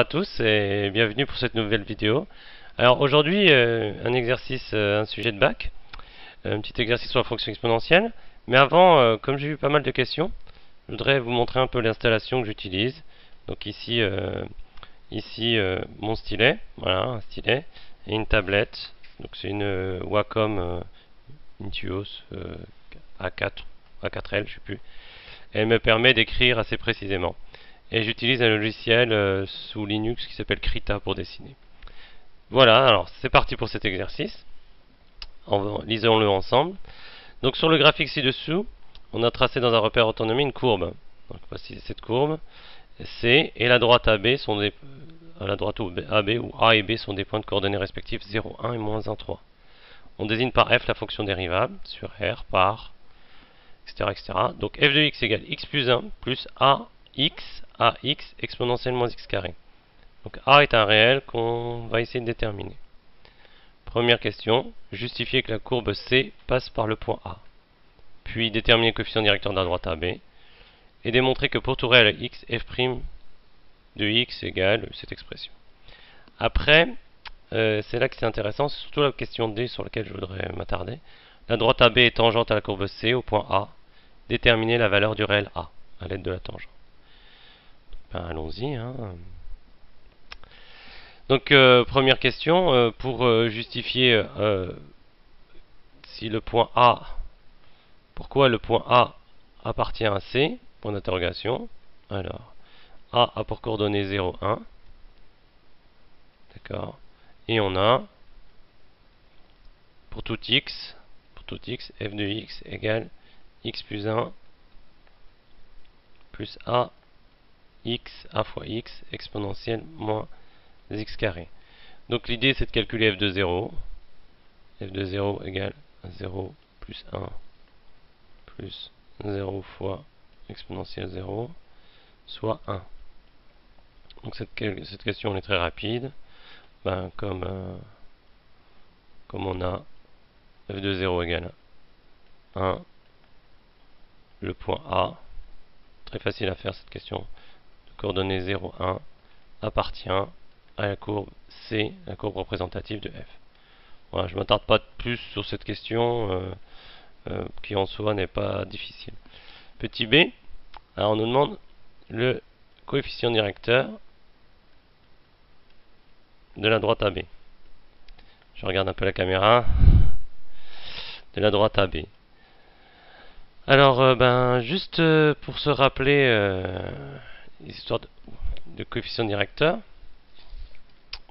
À tous et bienvenue pour cette nouvelle vidéo. Alors aujourd'hui, un exercice, un sujet de bac, un petit exercice sur la fonction exponentielle. Mais avant, comme j'ai eu pas mal de questions, je voudrais vous montrer un peu l'installation que j'utilise. Donc ici, mon stylet, voilà, un stylet, et une tablette. Donc c'est une Wacom Intuos A4, A4L, je sais plus. Et elle me permet d'écrire assez précisément. Et j'utilise un logiciel sous Linux qui s'appelle Krita pour dessiner. Voilà, alors c'est parti pour cet exercice. Lisons-le ensemble. Donc sur le graphique ci-dessous, on a tracé dans un repère autonomie une courbe. Donc voici cette courbe. C et la droite AB sont des la droite AB ou A et B sont des points de coordonnées respectifs 0, 1 et moins 1, 3. On désigne par f la fonction dérivable sur R par etc. etc. Donc f de x égale x plus 1 plus ax exponentielle moins x carré. Donc A est un réel qu'on va essayer de déterminer. Première question, justifier que la courbe C passe par le point A. Puis déterminer le coefficient directeur de la droite AB. Et démontrer que pour tout réel x, f' de x égale cette expression. Après, c'est là que c'est intéressant, c'est surtout la question D sur laquelle je voudrais m'attarder. La droite AB est tangente à la courbe C au point A. Déterminer la valeur du réel A à l'aide de la tangente. Ben, allons-y. Donc première question, pour justifier si le point A, pourquoi le point A appartient à C, point d'interrogation. Alors, A a pour coordonnées 0, 1, d'accord, et on a, pour tout x, f de x égale x plus 1 plus a fois x exponentielle moins x carré. Donc l'idée c'est de calculer f de 0. F de 0 égale 0 plus 1 plus 0 fois exponentielle 0, soit 1. Donc cette question est très rapide. Comme on a f de 0 égale 1, le point A, très facile à faire cette question, de coordonnées 0, 1, appartient à la courbe C, la courbe représentative de f. Voilà, je ne m'attarde pas plus sur cette question qui en soi n'est pas difficile. Petit b, alors on nous demande le coefficient directeur de la droite AB. Je regarde un peu la caméra. De la droite AB. Alors, juste pour se rappeler l'histoire de coefficient directeur.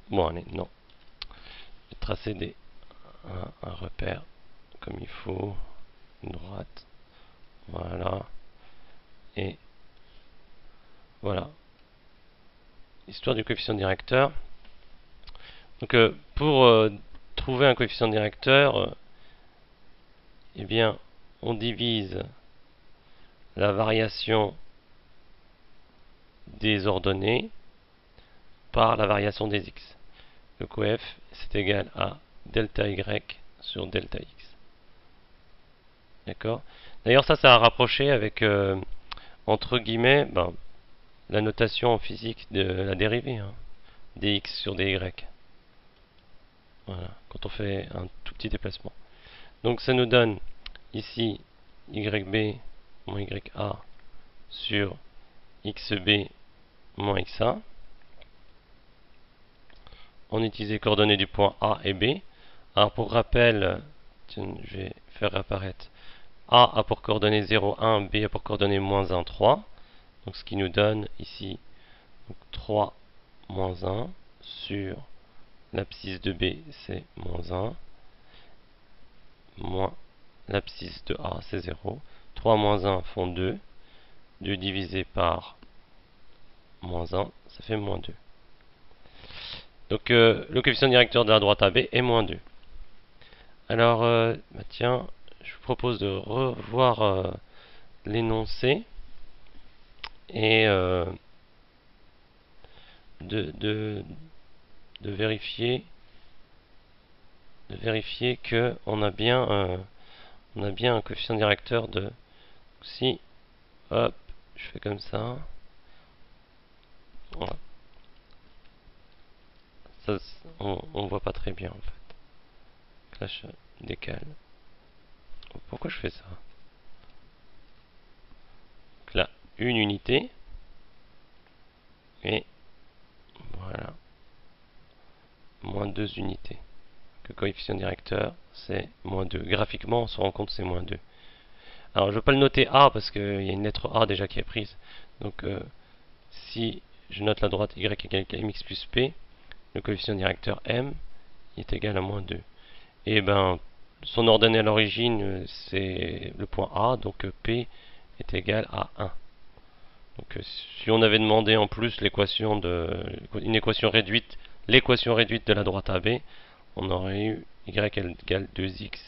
Bon, allez, non. Je vais tracer un repère comme il faut. Une droite. Voilà. Et voilà. Histoire du coefficient directeur. Donc, pour trouver un coefficient directeur, eh bien, on divise la variation des ordonnées par la variation des x. Le coef c'est égal à delta y sur delta x. D'accord. D'ailleurs ça a rapproché avec entre guillemets la notation en physique de la dérivée dx sur dy. Voilà, quand on fait un tout petit déplacement. Donc ça nous donne ici yb moins ya sur xb moins xa. On utilise les coordonnées du point A et B. Alors pour rappel, tiens, je vais faire apparaître A a pour coordonnées 0, 1, B a pour coordonnées moins 1, 3. Donc ce qui nous donne ici donc 3 moins 1 sur l'abscisse de B c'est moins 1 moins l'abscisse de A c'est 0. 3 moins 1 font 2. 2 divisé par moins 1 ça fait moins 2. Donc le coefficient directeur de la droite AB est moins 2. Alors tiens, je vous propose de revoir l'énoncé et de vérifier que on a bien un coefficient directeur de, si hop je fais comme ça, voilà. Ça, on voit pas très bien en fait. Là, je décale. Pourquoi je fais ça? Donc là, une unité. Et voilà. Moins 2 unités. Le coefficient directeur, c'est moins 2. Graphiquement, on se rend compte que c'est moins 2. Alors, je ne vais pas le noter A parce qu'il y a une lettre A déjà qui est prise. Donc, si je note la droite y égale mx plus p, le coefficient directeur m est égal à moins 2. Et ben, son ordonnée à l'origine, c'est le point A, donc P est égal à 1. Donc si on avait demandé en plus une équation réduite, l'équation réduite de la droite AB, on aurait eu y égale 2x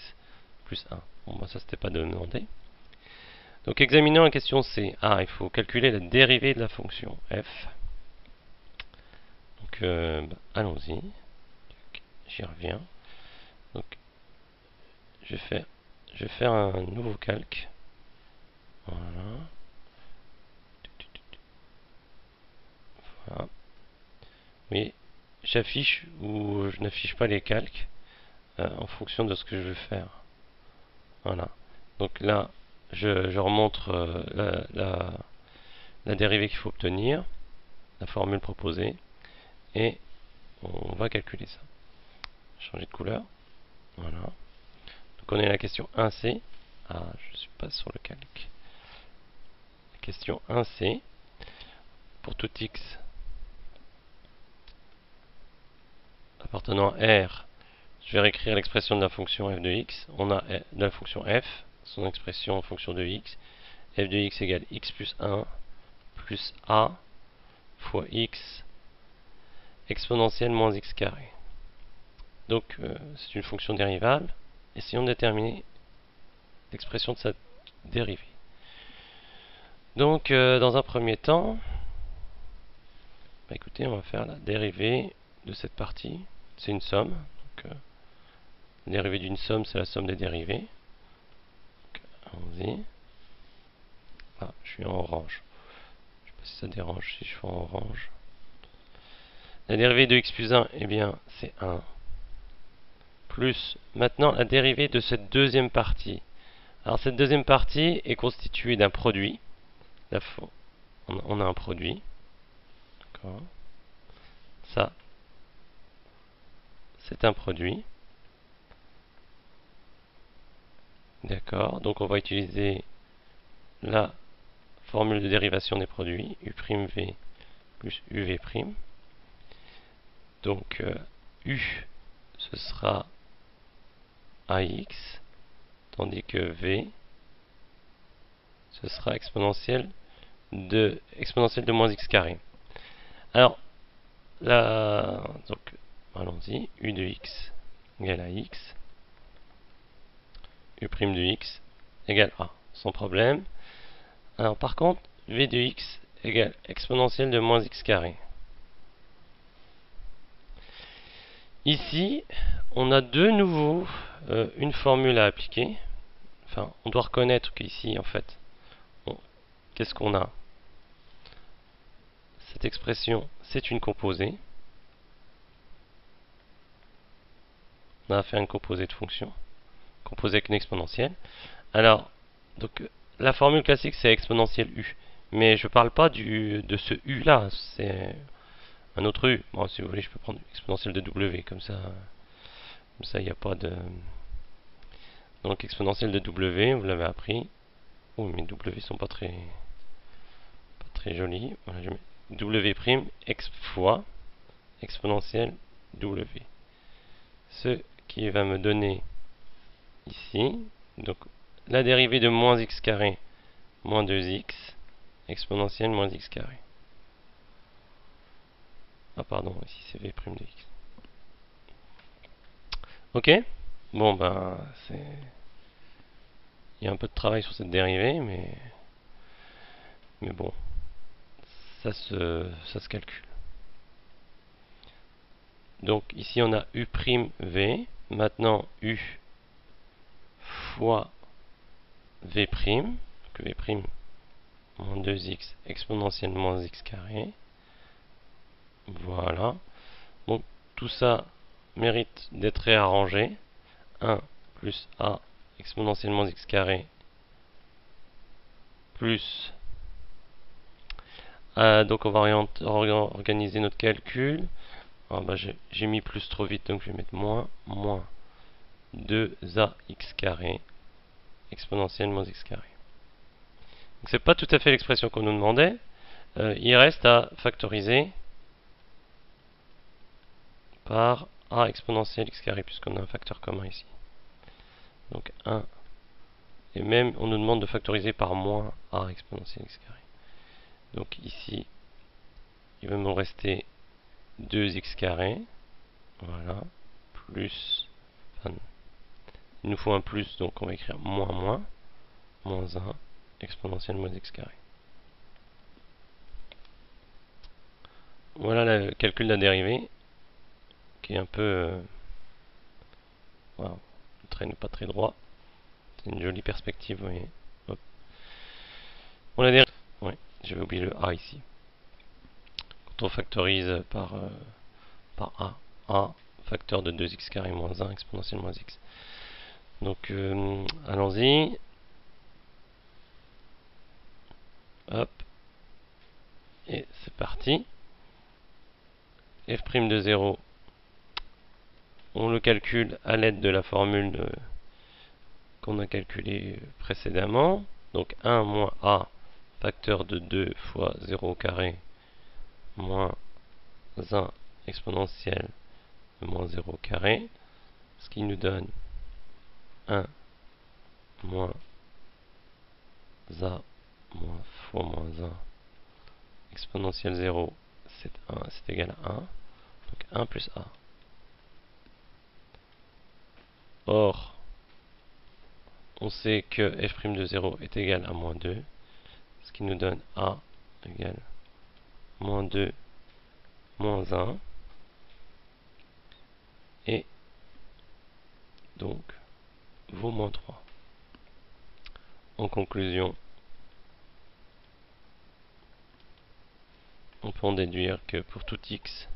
plus 1. Bon, bah, ça c'était pas demandé. Donc examinons la question C. Il faut calculer la dérivée de la fonction f. Donc allons-y. J'y reviens. Donc je vais faire un nouveau calque. Voilà. Voilà. Oui, j'affiche ou je n'affiche pas les calques en fonction de ce que je veux faire. Voilà. Donc là, je remontre la dérivée qu'il faut obtenir, la formule proposée, et on va calculer ça. Changer de couleur. Voilà. Donc on est à la question 1C. Je ne suis pas sur le calque. La question 1C. Pour tout x appartenant à R, je vais réécrire l'expression de la fonction f de x. On a de la fonction f, son expression en fonction de x. F de x égale x plus 1 plus a fois x exponentielle moins x carré. Donc c'est une fonction dérivable. Essayons de déterminer l'expression de sa dérivée. Donc dans un premier temps, écoutez, on va faire la dérivée de cette partie. C'est une somme. Donc, la dérivée d'une somme, c'est la somme des dérivées. Allons-y. Je suis en orange. Je ne sais pas si ça dérange si je fais en orange. La dérivée de x plus 1, eh bien, c'est 1. Plus, maintenant, la dérivée de cette deuxième partie. Alors, cette deuxième partie est constituée d'un produit. On a un produit. D'accord. Ça, c'est un produit. D'accord. Donc, on va utiliser la formule de dérivation des produits, u'v plus uv'. Donc, u, ce sera ax, tandis que v, ce sera exponentielle de moins x carré. Alors, donc, allons-y, u de x égale à x, u' de x égale a, sans problème. Alors, par contre, v de x égale exponentielle de moins x carré. Ici, on a de nouveau une formule à appliquer. Enfin, on doit reconnaître qu'ici, en fait, qu'est-ce qu'on a? Cette expression, c'est une composée. On a affaire à une composée de fonction, composée avec une exponentielle. Alors, donc, la formule classique, c'est exponentielle u. Mais je ne parle pas de ce u là, c'est un autre u. Bon, si vous voulez, je peux prendre exponentielle de w, comme ça, il n'y a pas de... Donc, exponentielle de w, vous l'avez appris. Oh, mes w sont pas très jolis. Voilà, je mets w' x fois exponentielle w. Ce qui va me donner ici, donc la dérivée de moins x carré moins 2x exponentielle moins x carré. Pardon, ici c'est v' de x. Ok. Bon, ben, il y a un peu de travail sur cette dérivée, mais bon, ça se calcule. Donc ici on a u'v, maintenant u fois v', donc v' moins 2x exponentielle moins x carré. Voilà. Donc tout ça mérite d'être réarrangé. 1 plus a exponentielle moins x carré plus... donc on va organiser notre calcul. Ah bah j'ai mis plus trop vite, donc je vais mettre moins 2ax carré exponentielle moins x carré. Donc c'est pas tout à fait l'expression qu'on nous demandait. Il reste à factoriser par a exponentielle x carré, puisqu'on a un facteur commun ici. Donc 1. Et même, on nous demande de factoriser par moins a exponentielle x carré. Donc ici, il va nous rester 2x carré. Voilà. Plus. Enfin, il nous faut un plus, donc on va écrire moins 1 exponentielle moins x carré. Voilà le calcul de la dérivée, qui est un peu... wow, le trait n'est pas très droit. C'est une jolie perspective, vous voyez. Hop. On a des... Ouais, j'avais oublié le a ici. Quand on factorise par a, facteur de 2x carré moins 1 exponentielle moins x. Donc, allons-y. Hop. Et c'est parti. F' de 0, on le calcule à l'aide de la formule qu'on a calculée précédemment. Donc 1 moins a, facteur de 2 fois 0 au carré, moins 1 exponentielle de moins 0 au carré, ce qui nous donne 1 moins a moins fois moins 1 exponentielle 0, c'est égal à 1. Donc 1 plus a. Or, on sait que f' de 0 est égal à moins 2, ce qui nous donne a égale moins 2 moins 1. Et donc vaut moins 3. En conclusion, on peut en déduire que pour tout x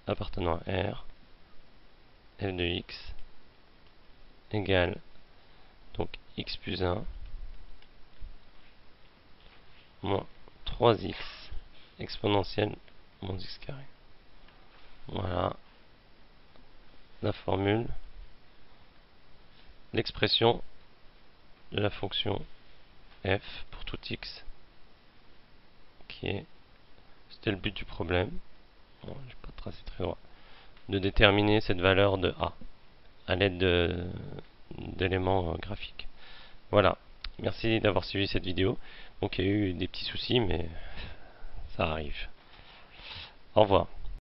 appartenant à R, f de x égale donc x plus 1 moins 3x exponentielle moins x carré. Voilà la formule, l'expression de la fonction f pour tout x, qui est, c'était le but du problème, bon, je vais pas tracer très droit, de déterminer cette valeur de a à l'aide d'éléments graphiques. Voilà, merci d'avoir suivi cette vidéo. Donc il y a eu des petits soucis, mais ça arrive. Au revoir.